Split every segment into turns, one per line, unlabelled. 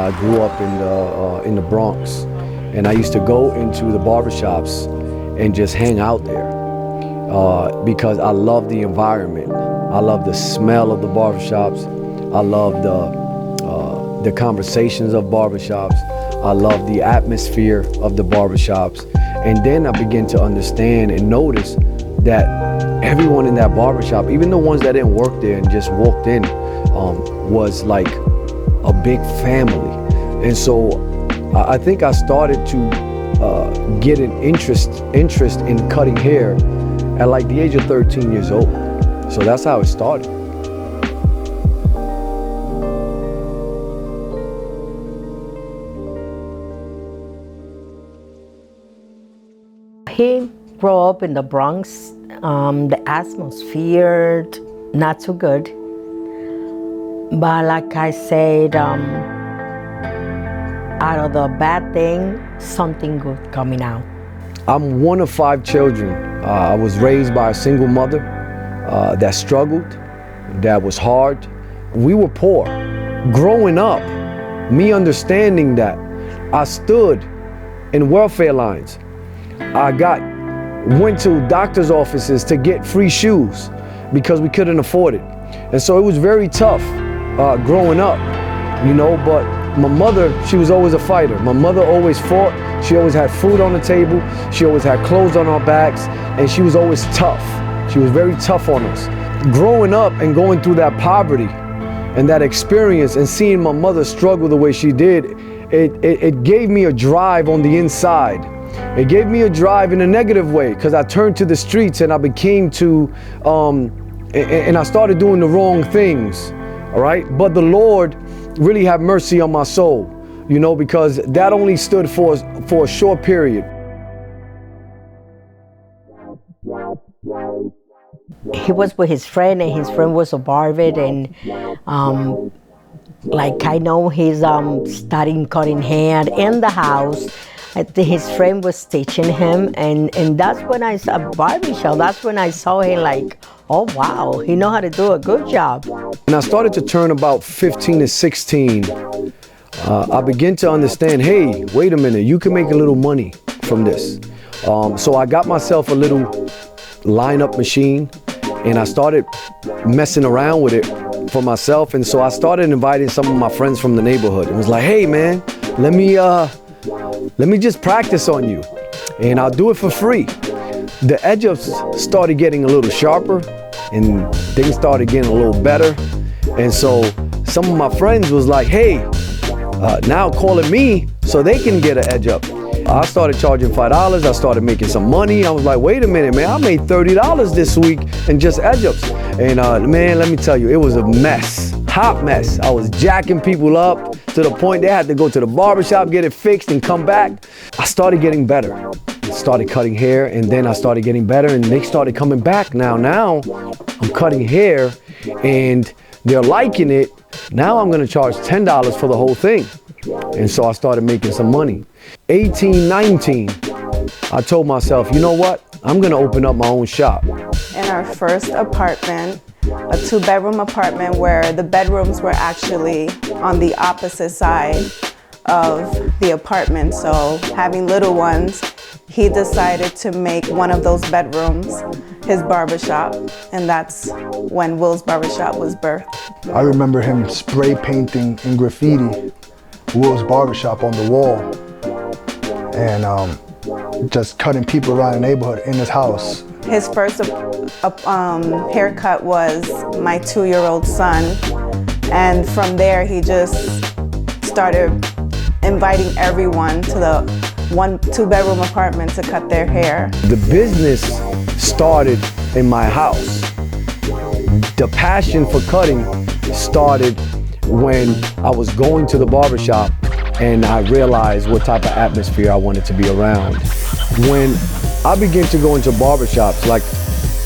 I grew up in the Bronx, and I used to go into the barbershops and just hang out there because I love the environment. I love the smell of the barbershops. I love the conversations of barbershops. I love the atmosphere of the barbershops. And then I began to understand and notice that everyone in that barbershop, even the ones that didn't work there and just walked in, was like a big family. And so I think I started to get an interest in cutting hair at like the age of 13 years old. So that's how it started.
He grew up in the Bronx. The atmosphere, not too good. But like I said, out of the bad thing, something good coming out.
I'm one of 5 children. I was raised by a single mother that struggled, that was hard. We were poor. Growing up, me understanding that, I stood in welfare lines. I went to doctor's offices to get free shoes because we couldn't afford it. And so it was very tough growing up, you know, but my mother, she was always a fighter. My mother always fought. She always had food on the table. She always had clothes on our backs, and she was always tough. She was very tough on us. Growing up and going through that poverty and that experience and seeing my mother struggle the way she did, it gave me a drive on the inside. It gave me a drive in a negative way because I turned to the streets and I became and I started doing the wrong things, all right? But the Lord really had mercy on my soul, you know, because that only stood for a short period.
He was with his friend, and his friend was a barber, and like I know he's starting cutting hair in the house. I think his friend was teaching him, and that's when I saw barbershop. That's when I saw him like, oh wow, he know how to do a good job.
When I started to turn about 15 to 16, I began to understand, hey, wait a minute, you can make a little money from this. So I got myself a little lineup machine, and I started messing around with it for myself. And so I started inviting some of my friends from the neighborhood. It was like, hey man, let me just practice on you, and I'll do it for free. The edge-ups started getting a little sharper, and things started getting a little better. And so some of my friends was like, hey, now calling me so they can get an edge-up. I started charging $5. I started making some money. I was like, wait a minute, man, I made $30 this week in just edge-ups. And man, let me tell you, it was a mess. Hot mess. I was jacking people up to the point they had to go to the barbershop, get it fixed, and come back. I started getting better. I started cutting hair, and then I started getting better, and they started coming back. Now I'm cutting hair, and they're liking it. Now I'm gonna charge $10 for the whole thing. And so I started making some money. 18, 19, I told myself, you know what? I'm gonna open up my own shop.
In our first apartment, a 2-bedroom apartment where the bedrooms were actually on the opposite side of the apartment. So having little ones, he decided to make one of those bedrooms his barbershop, and that's when Will's Barbershop was birthed.
I remember him spray painting and graffiti Will's Barbershop on the wall, and just cutting people around the neighborhood in his house.
His first haircut was my 2-year-old son, and from there he just started inviting everyone to the 2-bedroom apartment to cut their hair.
The business started in my house. The passion for cutting started when I was going to the barbershop and I realized what type of atmosphere I wanted to be around. When I began to go into barbershops, like,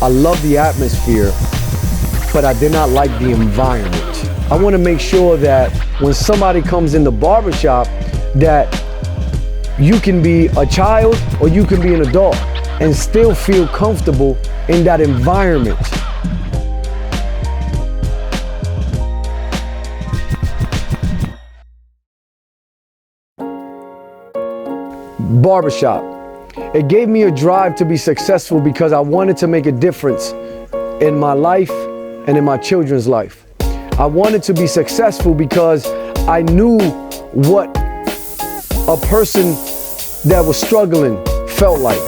I love the atmosphere, but I did not like the environment. I want to make sure that when somebody comes in the barbershop, that you can be a child or you can be an adult and still feel comfortable in that environment. Barbershop. It gave me a drive to be successful because I wanted to make a difference in my life and in my children's life. I wanted to be successful because I knew what a person that was struggling felt like,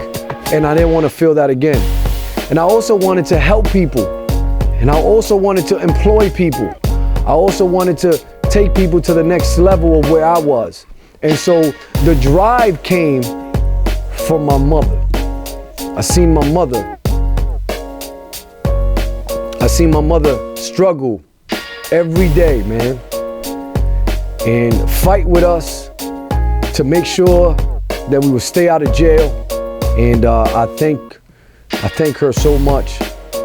and I didn't want to feel that again. And I also wanted to help people, and I also wanted to employ people. I also wanted to take people to the next level of where I was. And so the drive came from my mother. I seen my mother struggle every day, man, and fight with us to make sure that we would stay out of jail. And I thank her so much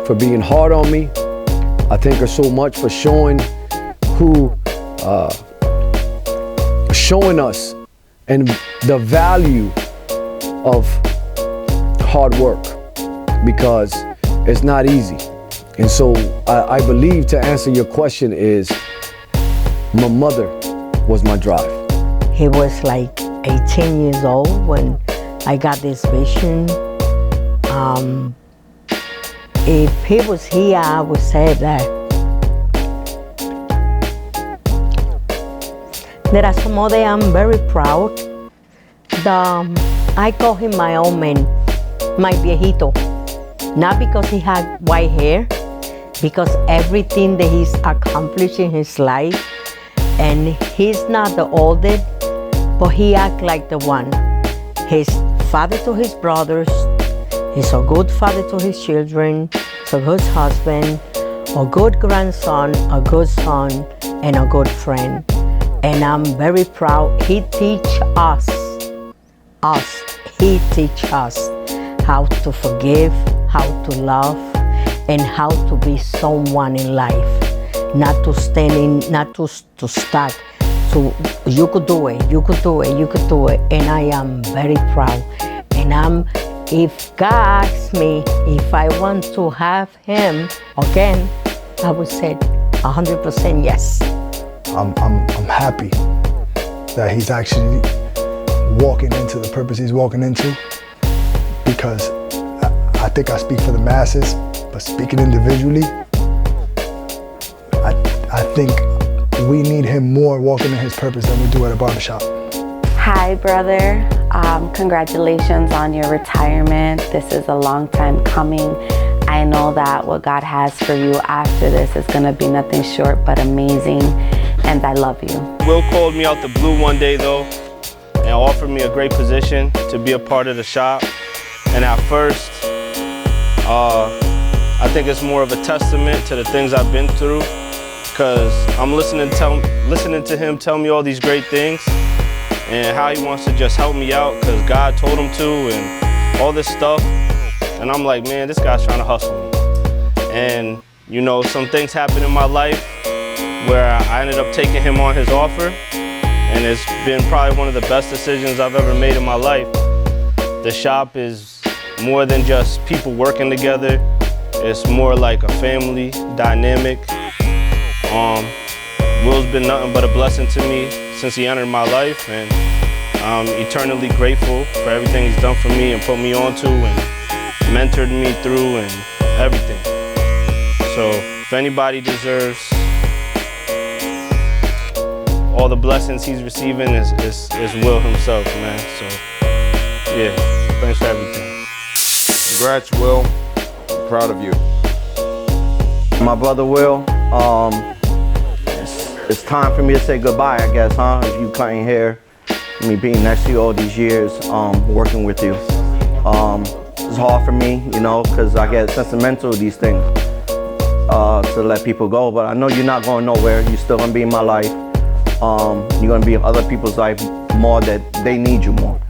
for being hard on me. I thank her so much for showing us and the value of hard work, because it's not easy. And so I believe, to answer your question, is my mother was my drive.
He was like 18 years old when I got this vision. If he was here, I would say that there are some other I'm very proud. I call him my old man, my viejito. Not because he had white hair, because everything that he's accomplished in his life, and he's not the oldest, but he acts like the one. He's father to his brothers, he's a good father to his children, he's a good husband, a good grandson, a good son, and a good friend. And I'm very proud. He teach us, he teach us how to forgive, how to love, and how to be someone in life. Not to stand in, not to stuck to, you could do it, you could do it, you could do it. And I am very proud. And if God asks me if I want to have him again, I would say 100% yes.
I'm happy that he's actually walking into the purpose he's walking into, because I think I speak for the masses, but speaking individually, I think we need him more walking in his purpose than we do at a barbershop.
Hi, brother. Congratulations on your retirement. This is a long time coming. I know that what God has for you after this is going to be nothing short but amazing, and I love you.
Will called me out the blue one day though and offered me a great position to be a part of the shop. And at first, I think it's more of a testament to the things I've been through, because I'm listening to him tell me all these great things and how he wants to just help me out because God told him to and all this stuff. And I'm like, man, this guy's trying to hustle me. And you know, some things happened in my life where I ended up taking him on his offer, and it's been probably one of the best decisions I've ever made in my life. The shop is more than just people working together. It's more like a family dynamic. Will's been nothing but a blessing to me since he entered my life, and I'm eternally grateful for everything he's done for me and put me onto and mentored me through and everything. So if anybody deserves all the blessings he's receiving, is Will himself, man. So yeah, thanks for everything.
Congrats, Will. I'm proud of you.
My brother Will, it's time for me to say goodbye, I guess, huh? If you cutting hair, me being next to you all these years, working with you. It's hard for me, you know, because I get sentimental with these things, to let people go. But I know you're not going nowhere. You're still going to be in my life. You're going to be in other people's life more, that they need you more.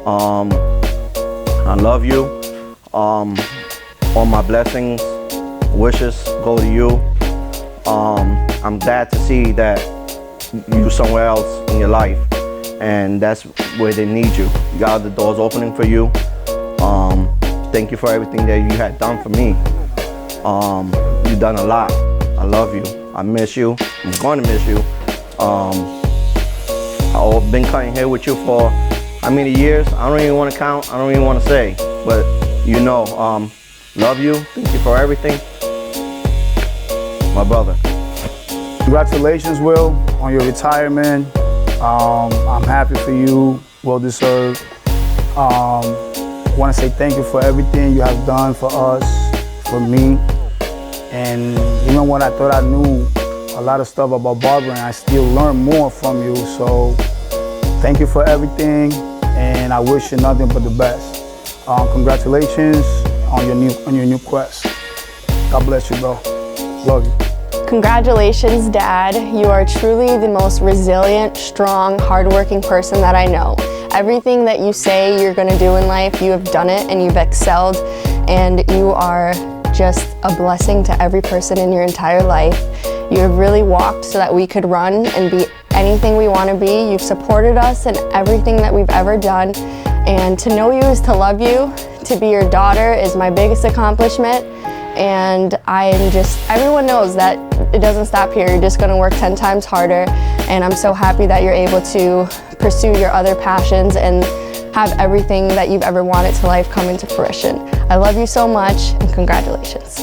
I love you. All my blessings, wishes go to you. I'm glad to see that you're somewhere else in your life, and that's where they need you. You got the doors opening for you. Thank you for everything that you had done for me. You've done a lot. I love you. I miss you. I'm going to miss you. I've been cutting hair with you for, I how many years, I don't even want to count, I don't even want to say, but you know, love you, thank you for everything. My brother.
Congratulations, Will, on your retirement. I'm happy for you, well deserved. I want to say thank you for everything you have done for us, for me. And even when I thought I knew a lot of stuff about barbering, I still learned more from you. So thank you for everything, and I wish you nothing but the best. Congratulations on your new quest. God bless you, bro. Love you.
Congratulations, Dad. You are truly the most resilient, strong, hardworking person that I know. Everything that you say you're gonna do in life, you have done it and you've excelled, and you are just a blessing to every person in your entire life. You have really walked so that we could run and be anything we want to be. You've supported us in everything that we've ever done, and to know you is to love you. To be your daughter is my biggest accomplishment, and everyone knows that it doesn't stop here. You're just going to work 10 times harder, and I'm so happy that you're able to pursue your other passions and have everything that you've ever wanted to life come into fruition. I love you so much, and congratulations.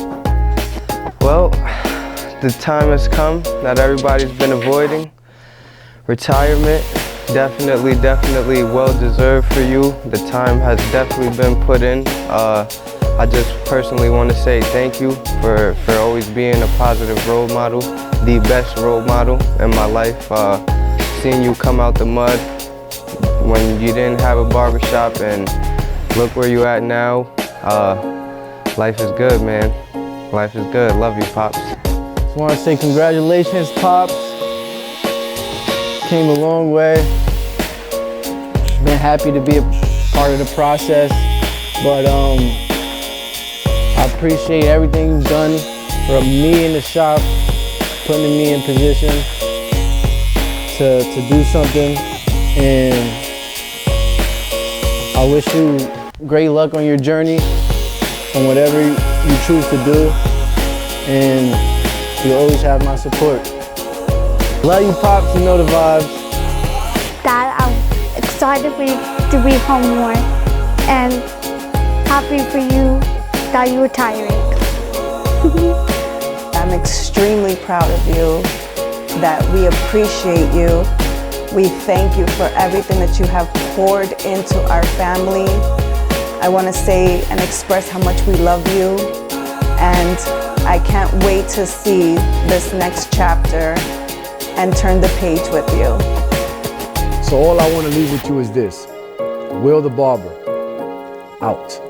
Well, the time has come that everybody's been avoiding. Retirement, definitely well-deserved for you. The time has definitely been put in. I just personally want to say thank you for always being a positive role model, the best role model in my life. Seeing you come out the mud when you didn't have a barbershop, and look where you at now. Life is good, man. Life is good. Love you, Pops.
Just want to say congratulations, Pops. Came a long way. Been happy to be a part of the process, but I appreciate everything you've done for me in the shop, putting me in position to do something, and I wish you great luck on your journey on whatever you choose to do, and you always have my support. Love you, Pops, you know the vibes.
Dad, I'm excited for you to be home more, and happy for you that you're retiring.
I'm extremely proud of you, that we appreciate you. We thank you for everything that you have poured into our family. I want to say and express how much we love you, and I can't wait to see this next chapter and turn the page with you.
So all I want to leave with you is this. Will the Barber, out.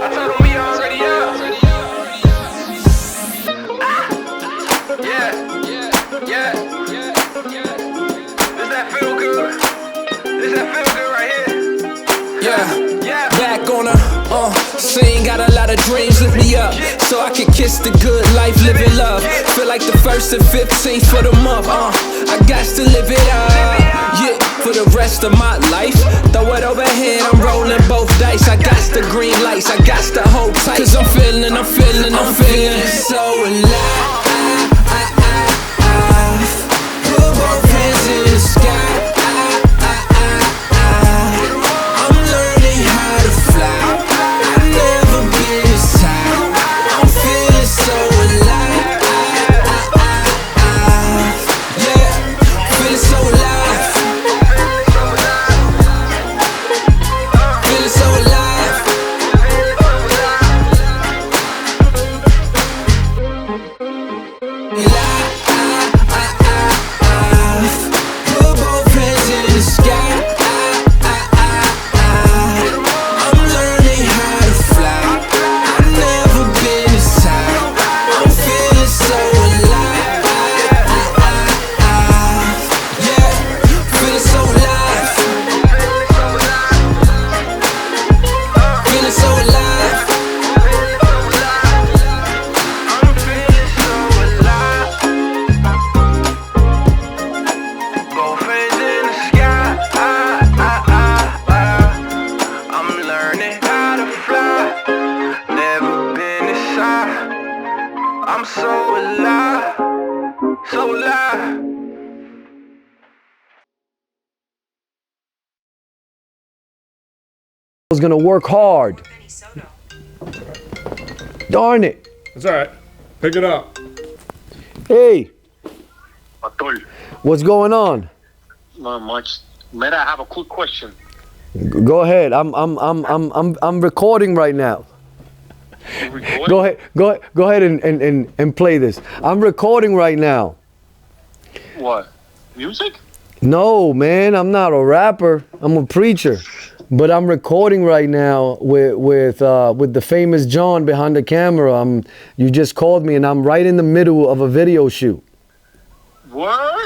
I told him we already up. Yeah. Does that feel good? Does that feel good right here?
Yeah. Back on her, saying got a lot of dreams, lift me up, so I can kiss the good life, live in love. Feel like the 1st and 15th for the month, I got to live it up, yeah, for the rest of my life. Throw it overhead, I'm rolling both dice. I got the green lights, I got the hold tight, cause I'm feeling so alive. Put both hands in the sky. I'm learning how to fly. I've never been this high. I'm feeling so alive. Yeah, feeling so alive. Feeling so alive.
I'm so alive, so alive.
I was gonna work hard. Darn it.
It's all right. Pick it up.
Hey. What's going on?
Not much. Man, I have a quick question.
Go ahead. I'm recording right now. Go ahead and play this. I'm recording right now.
What? Music?
No, man, I'm not a rapper. I'm a preacher. But I'm recording right now with the famous John behind the camera. You just called me and I'm right in the middle of a video shoot.
Word?